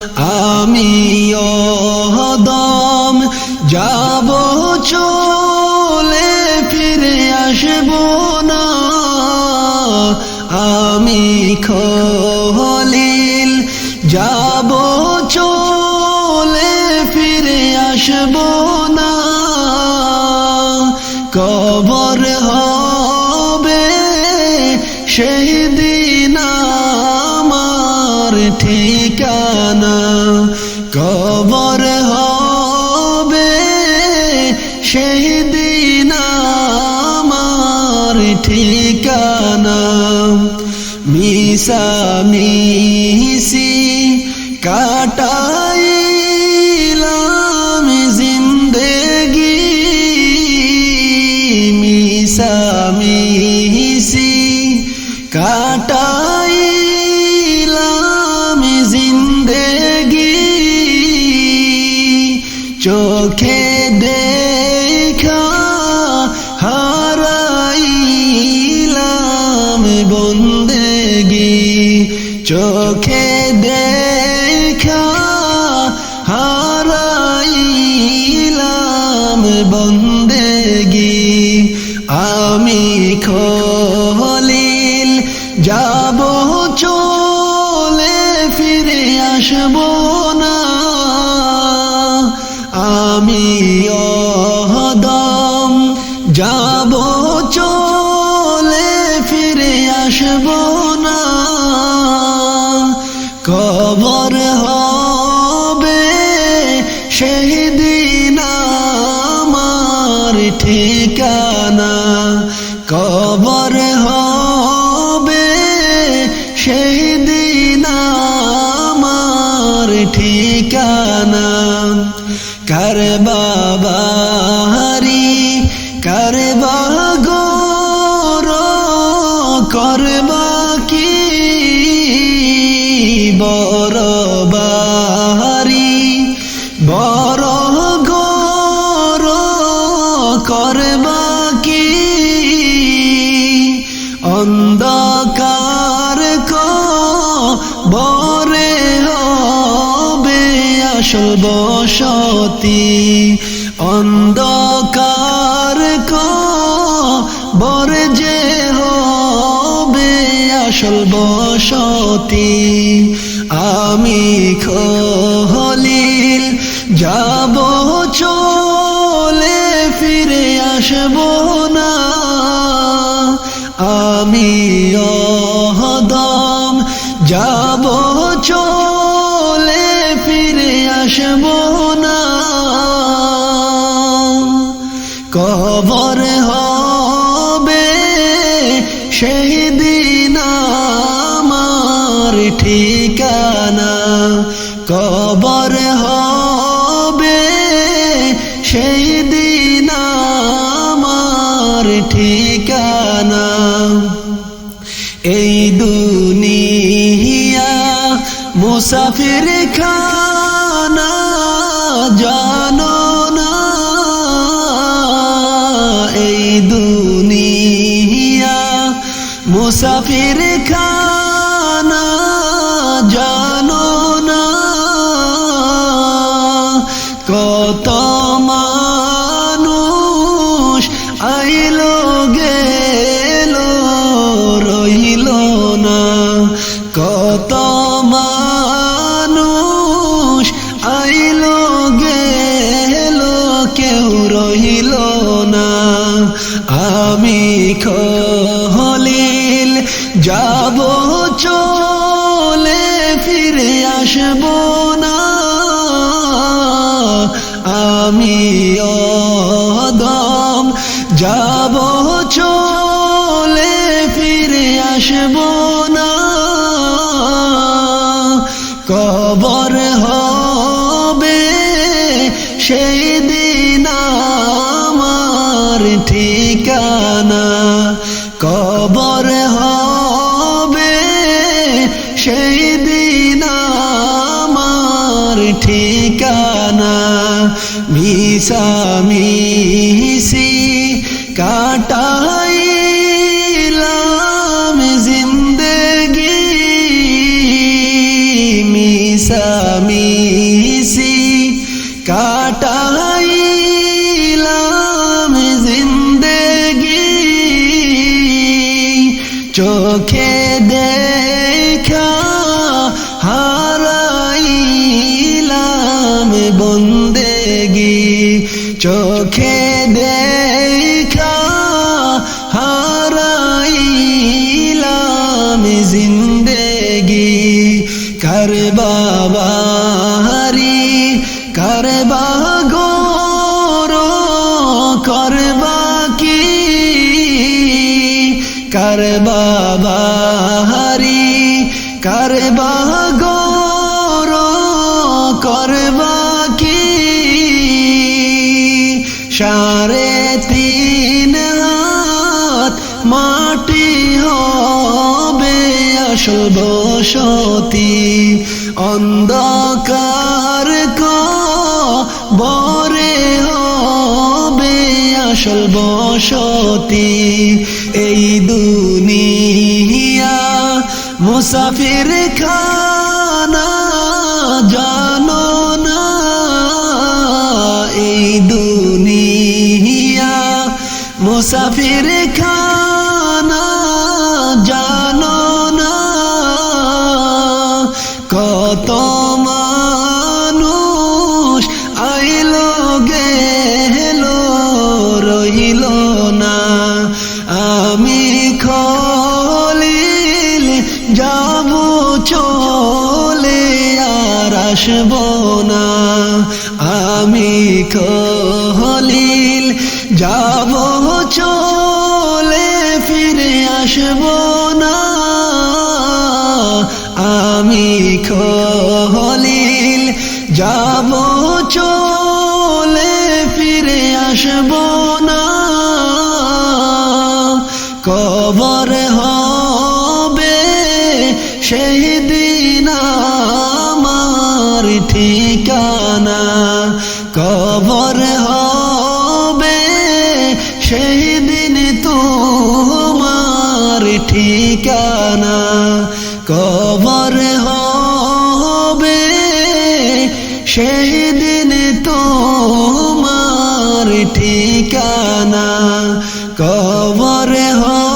আমি অদম যাব চলে ফিরে আসব না। আমি খলিল যাব চলে ফিরে আসব না। কবর হবে সেই দিন আমার ঠিকানা। কবর হবে সেই দিন আমার ঠিকানা। মিশামিশি কাটাইলাম জিন্দেগি, মিশামিশি কাটাইলাম জিন্দেগি। চোখে দেখা হারাইলাম বন্দেগি, চোখে দেখা হারাইলাম বন্দেগি। আমি খলিল যাব চলে ফিরে আসব না। আমি অদম যাব চলে ফিরে আসব না। কবর হবে সেই দিন আমার ঠিকানা। কবর হবে সেই দিন আমার ঠিকানা। কারবা বাহারি কারবা গোর করবা কি, বড় বাহারি বড় গোর করবা কি। অন্ধকার কবরে হবে আসল বসতি, অন্ধকার কবরে যে হবে আসল বসতি। আমি খলিল যাব চলে ফিরে আসব না। আমি অদম যাব চলে ফিরে আসব না। কবর হবে সেই দিন আমার ঠিকানা। কবর হবে সেই দিন আমার ঠিকানা। এই দুনিয়া মুসাফির খানা জানো না। এই দুনিয়া মুসাফির খানা জানো না। কত মানুষ আইলো গেল রইল না। কত মানুষ আইলো গেল কেউ রইল না। আমি খলিল যাব চলে ফিরে আসব না। আমি অদম যাব চলে ফিরে আসব না। কবর হবে সেই দিন আমার ঠিকানা। কবর হবে সেই দিন আমার ঠিকানা। মিশামিশি কাটাইলাম জিন্দেগি, মিশামি নিশি কাটাইলাম জিন্দেগি চোখে দেখা হারাইলাম বন্দেগি চোখে দেখা হারাইলাম জিন্দেগি করবাবারি করবা গোরো করবা কি করবাবারি করবা গোরো করবা কি সাড়ে তিন হাত মাটি হবে আসল বসতি অন্ধকার কবরে হবে আসল বসতি এই দুনিয়া মুসাফির খানা জানো না এই দুনিয়া মুসাফির খানা জানো না কত মানুষ আইলো গেলো রইল না আমি খলিল যাব চলে আর আসব না আমি খলিল যাব চলে ফিরে আসব না আমি খলিল যাব চলে ফিরে আসব না কবর হবে সেই দিন আমার ঠিকানা কবর হবে সেই দিন তোমার ঠিকানা কবর হবে সেই দিন তোমার ঠিকানা কবর হবে